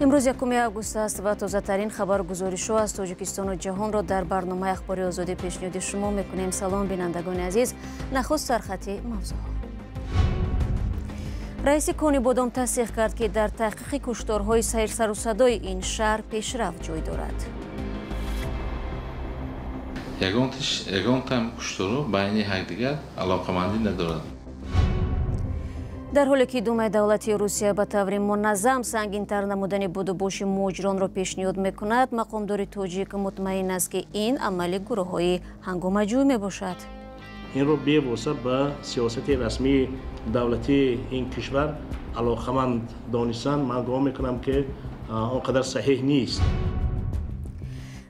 امروز 1 آگوست است و تازه‌ترین خبرگزاری‌ها از تاجیکستان و جهان را در برنامه اخباری آزادی پیشنهاد شما می‌کنیم. سلام بینندگان عزیز. نخست سرخط موضوعات. رئیس کانی بادام تصدیق کرد که در تحقیق کشتارهای سر و صدای این شهر پیشرفت جای دارد. یگان تام کشتارها بین یکدیگر علاقمندی ندارد. در حالی که دومای دولتی روسیه به طور منظم سنگین‌تر نمودن بودوباش مهاجران را پیشنهاد می‌کند، مقامدار تاجیک مطمئن است که این عمل گروه‌های هنگام‌جوی میباشد. این رو بی‌واسطه به سیاست رسمی دولتی این کشور علاقمند دانستن، من گمان می‌کنم که آنقدر صحیح نیست.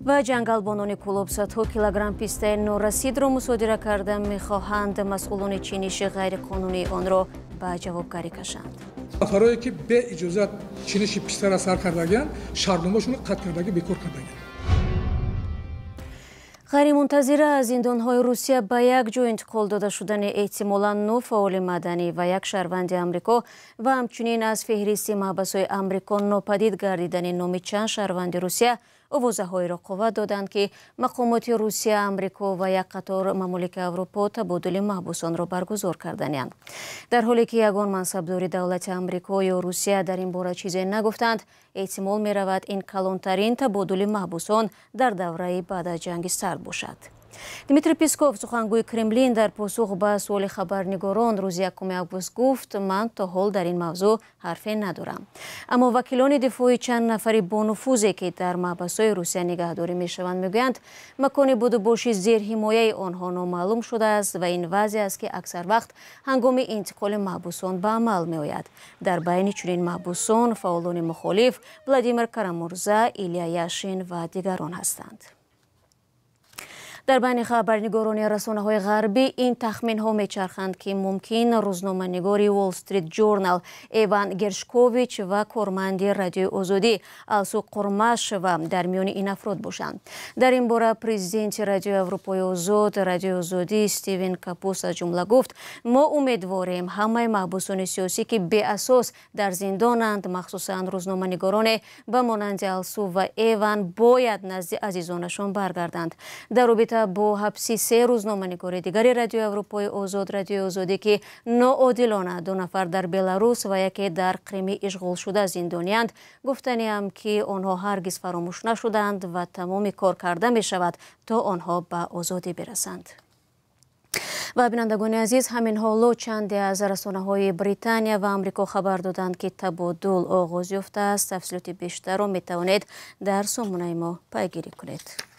و جنگلبانان کلوب صدها کیلوگرم پیسته نورسید را مصادره کرده می‌خواهند مسئولان چینیش غیرقانونی آن را به جوابگاری کشند. نفرایی که به اجازه چینش پیسته را سر کردگان شهرنامه‌شون را قطع کردگی بیکار کردگان. غیرمنتظره از زندان‌های روسیه به یک جای انتقال داده شدن احتمالاً 9 فعال مدنی و یک شهروند آمریکا و همچنین از فهرست محبس‌های آمریکا ناپدید گردیدن نام چند شهروند روسیه آوازه‌هایی را قوت دادند که مقامات روسیه، آمریکا و یک قطار ممالک اروپا تبادل محبوسان را برگزار کردند. در حالی که یگان منصبدار دولت آمریکا یا روسیه در این باره چیزی نگفتند، احتمال می‌رود این کلانترین تبادل محبوسان در دوره بعد از جنگ سرد باشد. دیمیتری پیسکوف، سخنگوی کرملین، در پاسخ به سوال خبرنگاران روز 1 آگوست گفت: من تا حال در این موضوع حرفی ندارم. اما وکیلان دفاعی چند نفری با نفوذی که در محبس‌های روسیه نگهداری می‌شوند میگویند مکان بودوباشی زیر حمایه آنها نامعلوم شده است و این وضع است که اکثر وقت هنگام انتقال محبوسان به عمل می‌آید. در بین چنین محبوسان فعالان مخالف ولادیمیر کارامورزا، ایلیا یاشین و دیگران هستند. در بین خبرنگاران رسانه‌های غربی این تخمین‌ها می‌چرخند که ممکن روزنامه‌نگاری وال استریت ژورنال ایوان گرشکوویچ و کارمند رادیو آزادی آلسو قرماشوا در میان این افراد باشند. در این باره پرزیدنت رادیو اروپای آزاد، رادیو آزادی، استیون کاپوس از جمله گفت: ما امیدواریم همه محبوسان سیاسی که بی اساس در زندانند، مخصوصاً روزنامه‌نگاران به مانند آلسو و ایوان، باید نزد عزیزانشان برگردند. در رابطه با حبس 3 روزنامه‌نگار دیگر رادیو اروپای آزاد، رادیو آزادی که ناعادلانه 2 نفر در بلاروس و یکی در کریم اشغال شده زندانی‌اند، گفتنیم که آنها هرگز فراموش نشدند و تمام کار کرده می شود تا آنها به آزادی برسند. و بینندگان عزیز، همین حالا چند از رسانه‌های بریتانیا و آمریکا خبر دادند که تبادل آغاز یافته است. تفصیلات بیشتر را می توانید در سامانه ما پیگیری کنید.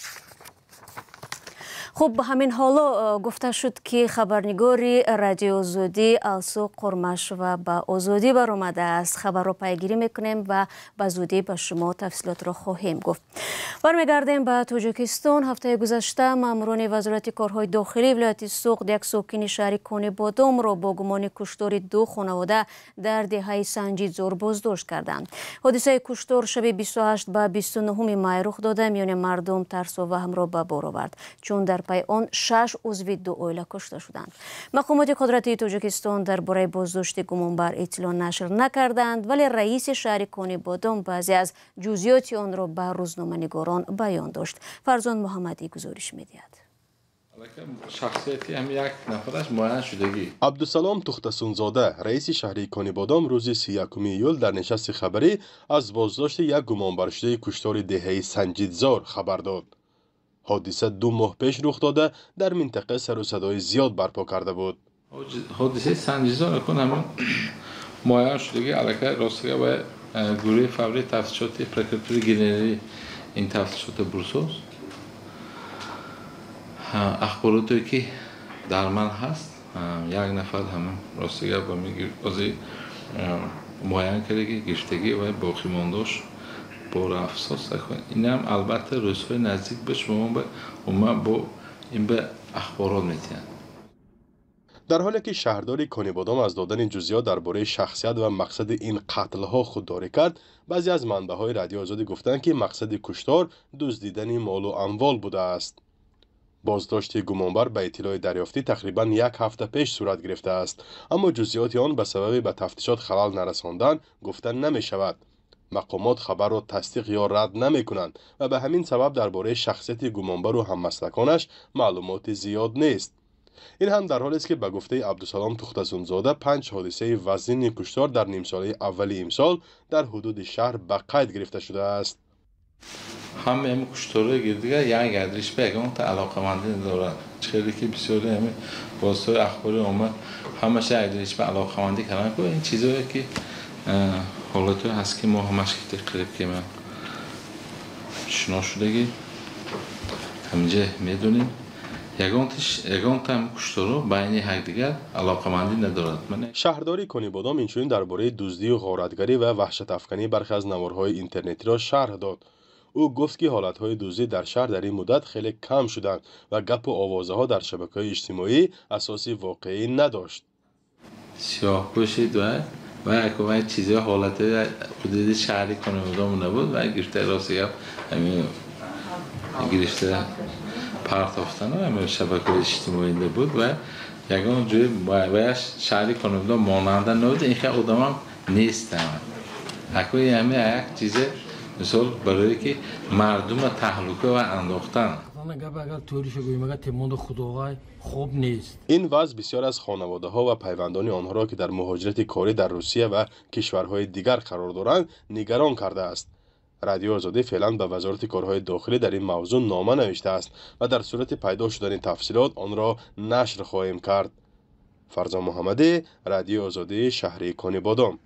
خب، همین حالا گفته شد که خبرنگاری رادیو آزادی آلسو قرماشوا به آزادی برآمده است. خبر را پیگیری میکنیم و به زودی به شما تفصیلات را خواهیم گفت. برمیگردیم به تاجیکستان. هفته گذشته ماموران وزارت کارهای داخلی ولایت سوق یک ساکن شهر کانی بادام را با گمان کشتار 2 خانواده در دهه سنجیدزار بازداشت کردند. حادثه کشتار شب 28 به 29 می رخ داده. میان مردم ترس و وهم را به بار آورد، چون در پای آن 6 عضو 2 عائله کشته شدند. مقامات قدرتی تاجیکستان درباره بازداشت گمانبر اطلاع نشر نکردند، ولی رئیس شهر کانی بادام بعضی از جزئیات آن را به روزنامه‌نگاران بیان داشت. فرزان محمدی گزارش می‌دهد. شخصیتی هم یک نفرش معین شدگی. عبدالسلام تختسونزاده، رئیس شهری کانی بادام، روز 31 ایول در نشست خبری از بازداشت یک گمانبر شده کشتار دهه سنجیدزار خبر داد. حادثه 2 ماه پیش رخ داده در منطقه سر و صدای زیاد برپا کرده بود. حادثه سنجیدزار کن همون معین شدگی علاقه راستگاه و گروه فوری تفتیشات پرکراتوری گنرال این تفتیشات بروسوس اخباراتی که در من هست، یک نفر همون راستگاه با میگه معین کرده که گرفتگی و باقی مانداش بار افسوس کنید. این هم البته روزهای نزدیک به شما با این به اخبارات میتین. در حالی که شهردار کانی بادام از دادن جزئیات درباره شخصیت و مقصد این قتل‌ها خودداری کرد، بعضی از منبع‌های رادیو آزادی گفتند که مقصد کشتار دزدیدن مال و اموال بوده است. بازداشت گمانبر به اطلاع دریافتی تقریباً 1 هفته پیش صورت گرفته است، اما جزئیات آن به سبب به تفتیشات خلل نرساندن گفتن نمی شود. مقامات خبر را تصدیق یا رد نمی کنند و به همین سبب درباره شخصیت گمانبر و هممسلکانش معلومات زیاد نیست. این هم در حالی است که به گفته عبدالسلام تختزونزاده 5 حادثه وزین کشتار در نیم ساله اولی امسال در حدود شهر به قید گرفته شده است. همه این کشتارهای دیگر یک گردش بگم تا علاقمندی دارد. چیزی که بسیاری همه واسطه اخباری آمد همش گردش به علاقمندی کردن که این چیزایی که حالت هست که ما همش تقریبا که من شنا شدگی همینجا میدونیم یگان تام کشتارو بین یکدیگر علاقمندی ندارد. شهرداری کنیبادام اینچنین درباره دزدی و غارتگری و وحشت افکنی برخی از نوارهای اینترنتی را شرح داد. او گفت که حالتهای دزدی در شهر در این مدت خیلی کم شدند و گپ و آوازها در شبکه‌های اجتماعی اساسی واقعی نداشت. سیاه‌پوشی و چیزی حالت حدود شهری کنیبادام نبود و گرفته راستی همین گرفته پرتافتن و همین شبکه‌های اجتماعی بود و یگان جوی باید شهری کنیبادام ماننده نبود. این خیلی آدم نیستند. حکوی همین یک چیز مثال برای که مردم تهلکه و انداختن. این وضع بسیار از خانواده ها و پیوندان آنها را که در مهاجرت کاری در روسیه و کشورهای دیگر قرار دارند نگران کرده است. رادیو آزادی فعلا به وزارت کارهای داخلی در این موضوع نامه نوشته است و در صورت پیدا شدن تفصیلات آن را نشر خواهیم کرد. فرزان محمدی، رادیو آزادی، شهر کنیبادام.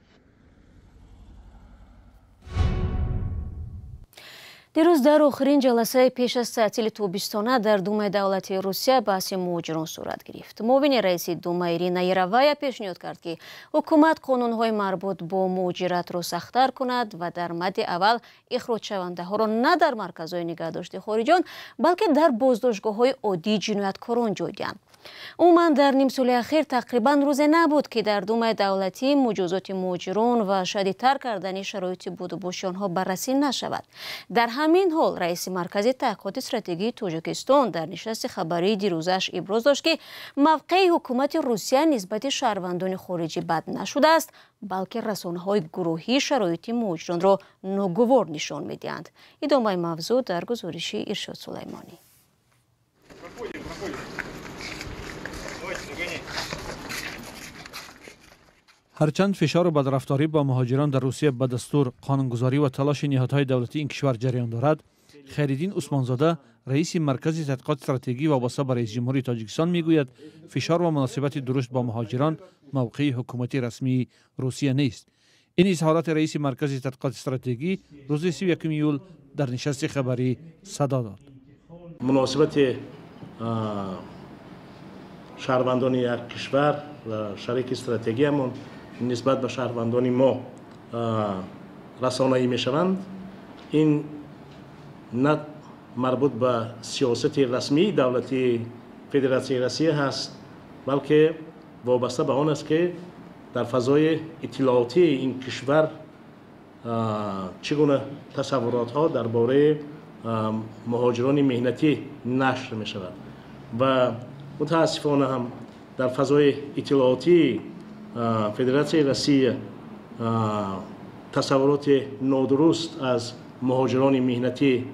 دیروز در آخرین جلسه پیش از تعطیل توبستانه در دومای دولتی روسیه بحث مهاجران صورت گرفت. معاون رئیس دوما ایرینا یراوایا پیشنهاد کرد که حکومت قانون‌های مربوط با مهاجرت را سخت‌تر کند و در مد اول اخراج شونده‌ها را نه در مرکزهای نگهداشت خارجیان بلکه در بازداشتگاه‌های عادی جنایتکاران جای دهند. عموما در نیم سال اخیر تقریبا روزی نبود که در دومای دولتی مجازات مهاجران و شدیدتر کردن شرایط بود و بوش آنها بررسی نشود. در همین حال رئیس مرکز تحقیقات استراتژی تاجیکستان در نشست خبری دیروزش ابراز داشت که موقع حکومت روسیه نسبت شهروندان خارجی بد نشده است بلکه رسانه‌های گروهی شرایط مهاجران را ناگوار نشان می‌دهند. ادامه موضوع در گزارش ارشاد سلیمانی. هرچند فشار و بدرفتاری با مهاجران در روسیه به دستور قانونگذاری و تلاش نهادهای دولتی این کشور جریان دارد، خیرالدین عثمانزاده رئیس مرکز تحقیقات استراتژی وابسته به رئیس جمهوری تاجیکستان میگوید فشار و مناسبت درست با مهاجران موقع حکومتی رسمی روسیه نیست. این اظهارات رئیس مرکز تحقیقات استراتژی روز 31 ایول در نشست خبری صدا داد. مناسبت شهروندان یک کشور و شریک استراتژیمون نسبت به شهروندان ما رسانه‌ای میشوند. این نه مربوط به سیاست رسمی دولتی فدراسیون روسیه هست بلکه وابسته به آن است که در فضای اطلاعاتی این کشور چگونه تصورات ها درباره مهاجران مهنتی نشر می شود و متاسفانه هم در فضای اطلاعاتی فدراسیون روسیه تصورات نادرست از مهاجران مهنتی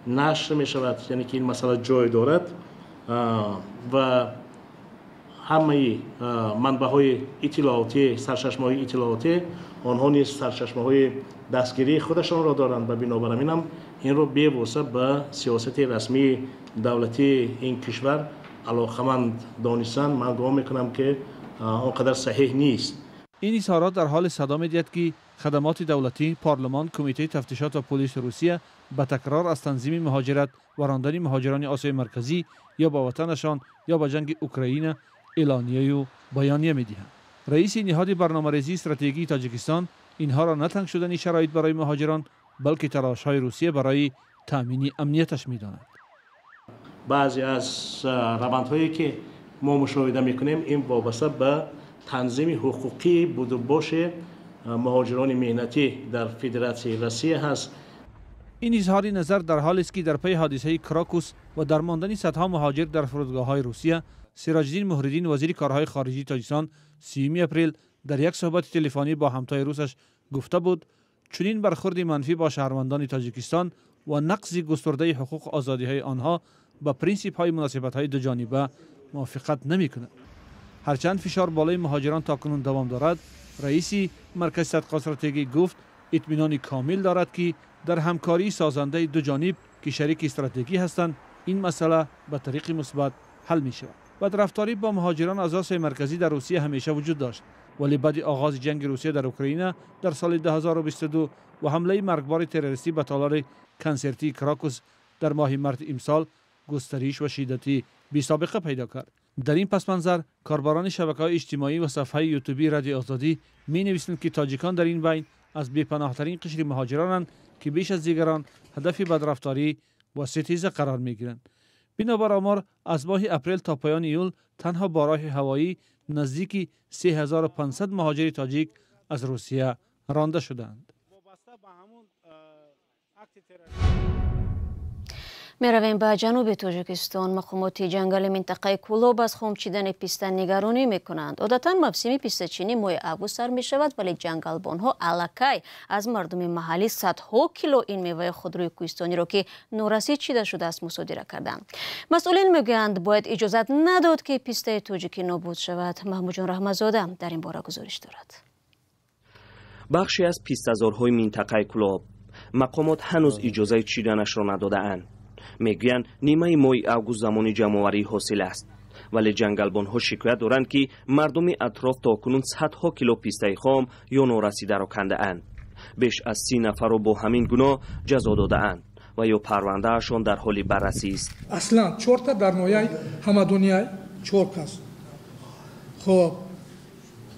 نشر می شود، یعنی که این مسئله جای دارد و همه منبع‌های اطلاعاتی، سرچشمه‌های اطلاعاتی آنها نیز سرچشمه‌های دستگیری خودشان را دارند و بنابر همین هم این را بی‌واسطه به سیاست رسمی دولتی این کشور علاقمند دانستن. من گمان میکنم که آنقدر صحیح نیست. این اظهارات در حال صدا می‌دهد که خدمات دولتی، پارلمان، کمیته تفتیشات و پلیس روسیه به تکرار از تنظیم مهاجرت و راندن مهاجران آسیای مرکزی یا به وطنشان یا به جنگ اوکراین اعلانیه و بیانیه می‌دهند. رئیس نهاد برنامه‌ریزی استراتژی تاجیکستان اینها را نه تنگ شدن شرایط برای مهاجران بلکه تلاش‌های روسیه برای تامین امنیتش می‌داند. بعضی از روندهایی که ما مشاهده می‌کنیم این وابسته به تنظیم حقوقی بود و باش مهاجران مهنتی در فدراسیون روسیه هست. این اظهار نظر در حالی است که در پی حادثه کراکوس و درماندن صدها مهاجر در فرودگاه‌های روسیه، سراج‌الدین مهرالدین وزیر کارهای خارجی تاجیکستان 30 اپریل در یک صحبت تلفنی با همتای روسش گفته بود چنین برخورد منفی با شهروندان تاجیکستان و نقض گسترده حقوق آزادی های آنها با پرینسیپ های مناسبت های دو جانبه موافقت نمی کند. هرچند فشار بالای مهاجران تاکنون دوام دارد، رئیس مرکز تحقیقات استراتژی گفت اطمینان کامل دارد که در همکاری سازنده دو جانب که شریک استراتژی هستند این مسئله به طریق مثبت حل می شود. بدرفتاری با مهاجران از آسیای مرکزی در روسیه همیشه وجود داشت، ولی بعد آغاز جنگ روسیه در اوکراین در سال 2022 و حمله مرگبار تروریستی به تالار کنسرتی کراکوس در ماه مارس امسال گسترش و شدتی بی‌سابقه پیدا کرد. در این پس منظر کاربران شبکه‌های اجتماعی و صفحه یوتیوبی رادیو آزادی می نویسند که تاجیکان در این بین از بی‌پناه‌ترین قشر مهاجرانند که بیش از دیگران هدف بدرفتاری و ستیزه قرار می گیرند. بنابر آمار از ماه اپریل تا پایان ایول تنها با راه هوایی نزدیک 3500 مهاجر تاجیک از روسیه رانده شدند. میرویم به جنوب تاجیکستان. مقامات جنگل منطقه کولوب از خام چیدن پیسته نگرانی میکنند. عادتا موسم پیسته چینی ماه آگوست سر می شود، ولی جنگلبان ها الکی از مردم محلی صدها کیلو این میوه خودروی کوهستانی را که نورسید چیده شده است مصادره کردند. مسئولین میگویند باید اجازت نداد که پیسته تاجیکی نابود شود. محمود جان رحمتزاده در این باره گزارش دارد. بخشی از پیسته‌زارهای منطقه کولوب مقامات هنوز اجازه چیدنش را نداده‌اند. میگویند نیمه ماه آگوست زمان جمع‌آوری حاصل است، ولی جنگلبان‌ها شکایت دارند که مردم اطراف تاکنون صدها کیلو پیسته خام یا نورسیده را کنده‌اند. بیش از 30 نفر را با همین گناه جزا داده‌اند و یا پرونده‌شان در حال بررسی است. اصلا 4 تا در نویای همدونیای 4 کس. خب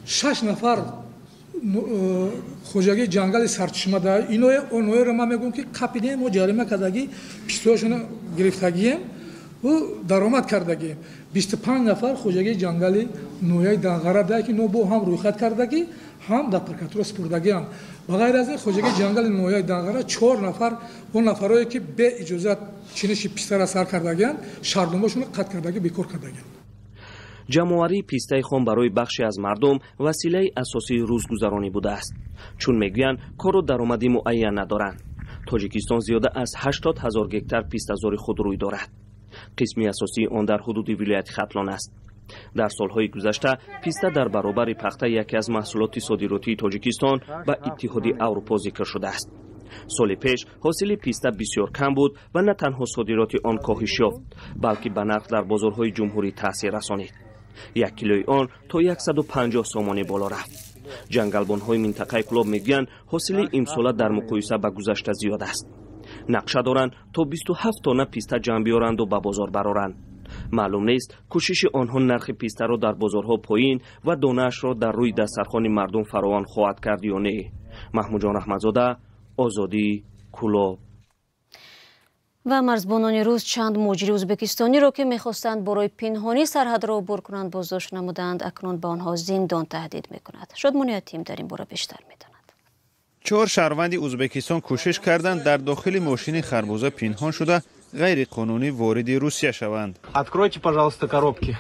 6 نفر خوجاگی جنگل سرچشمه داره. اینو رو من میگم که کپیدیم و جریمه کردگی پیستوشون گرفتگیم و درآمد کردگیم. 25 نفر خوجاگی جنگل نویای دنگره داره که نو با هم رویخت کردگی هم در پرکاتور سپردگی هم. و غیر از این خوجاگی جنگل نویای دنگره 4 نفر اون نفرایی که به اجازت چینش پیسته را سر کردگی شهردمشون قطع کردگی بیکار کردگی. جمع‌آوری پیسته خام برای بخشی از مردم وسیله اساسی روزگذرانی بوده است، چون میگویند کار و درآمدی معین ندارند. تاجیکستان زیاده از 80,000 گکتار پیسته‌زار خودروی دارد. قسمی اساسی آن در حدود ولایت ختلان است. در سالهای گذشته پیسته در برابر پخته یکی از محصولات صادراتی تاجیکستان به اتحاد اروپا ذکر شده است. سال پیش حاصل پیسته بسیار کم بود و نه تنها صادرات آن کاهش یافت، بلکه به نرخ در بازارهای جمهوری تاثیر رسانید. 1 کیلوی آن تا 150 سومانی بالا رفت. جنگلبان‌های منطقه کولوب میگویند حاصل امسال در مقایسه با گذشته زیاد است. نقشه دارند تا 27 تن پیسته جمع بیارند و به بازار برارند. معلوم نیست کوشش آنها نرخ پیسته را در بازارها پایین و دانه‌اش را در روی دسترخوان مردم فراوان خواهد کرد یا نه. محمود جان رحمتزاده، آزادی، کولوب. و مرزبانان روز چند مهاجر ازبکستانی را که میخواستند برای پنهانی سرحد را عبور کنند بازداشت نمودند. اکنون به آنها زندان تهدید میکند. شادمانی تیم در این باره بیشتر میداند. 4 شهروند ازبکستان کوشش کردند در داخل ماشین خربوزه پنهان شده غیر قانونی وارد روسیه شوند. Откройте, пожалуйста, коробки.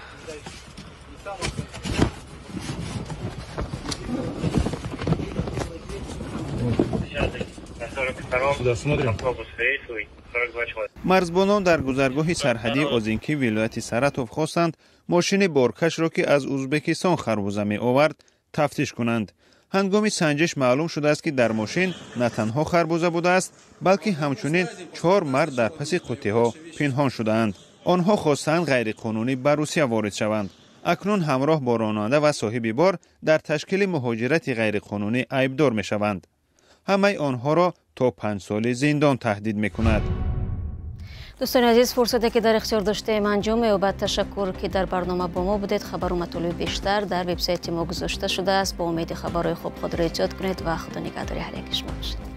مرزبانان در گذرگاه سرحدی آزینکی ولایت سراتوف خواستند ماشین بارکش را که از ازبکستان خربوزه می آورد تفتیش کنند. هنگام سنجش معلوم شده است که در ماشین نه تنها خربوزه بوده است، بلکه همچنین 4 مرد در پس قوطی‌ها پنهان شده‌اند. آنها خواستند غیر قانونی به روسیه وارد شوند. اکنون همراه با راننده و صاحب بار در تشکیل مهاجرت غیر قانونی عیبدار می شوند. همه آنها را تا 5 سال زندان تهدید می کند. دوستان عزیز، فرصتی که در اختیار داشتیم انجام و بعد تشکر که در برنامه با ما بودید. خبر و مطالب بیشتر در وبسایت ما گذاشته شده است. با امید خبرهای خوب خود را ایجاد کنید و خدا نگهداری هر یک شما باشید.